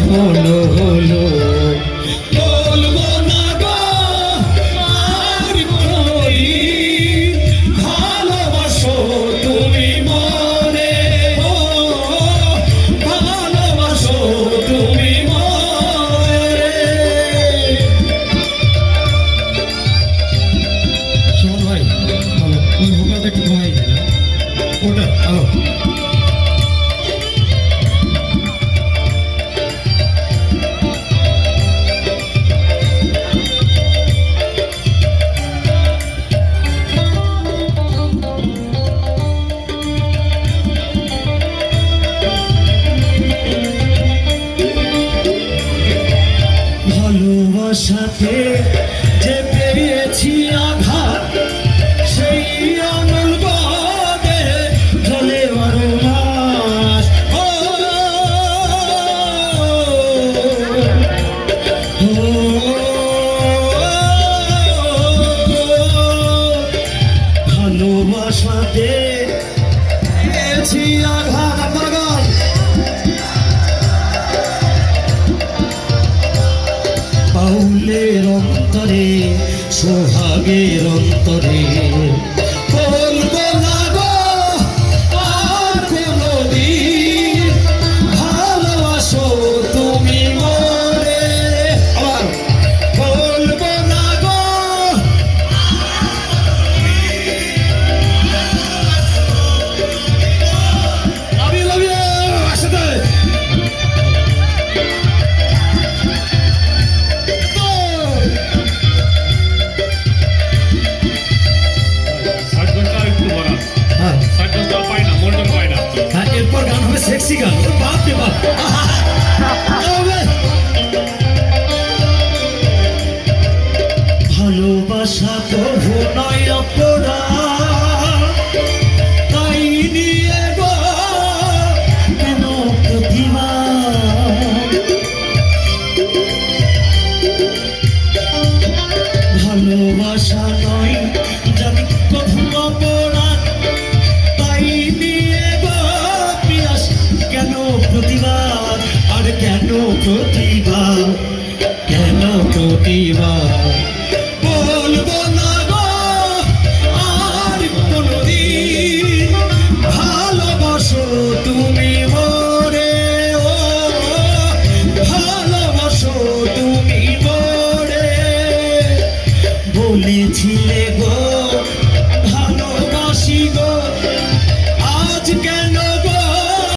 হলো হলো বলবো না গো আর কোনদিন ভালোবাসো তুমি মনে ও ভালোবাসো তুমি মনে শোন ভাই ভালো ওই ভোকালটা একটু কমাই দিন ওটা ভালো ভালোবাসাতে যে পেয়েছি আঘাত সেই অনল বাদে চলে 12 মাস ও ভালোবাসাতে পেয়েছি আঘাত আপনার বাউলের অন্তরে সোহাগের অন্তরে বলবো না গো আর কোনদিন ভালোবাসো তুমি মনে আবার বলবো না গো আমি লাভ ইউ আসতে এরপর গান হবে সেক্সি গান বাপ রে বাপ ভালোবাসা প্রভু নয় অপরাধ তাই নিয়ে গো কেন প্রতিবাদ ভালোবাসা নয় জানি প্রভু অপরাধ তাই নিয়ে গো পিয়াস কেন প্রতিবাদ আর কেন প্রতিবাদ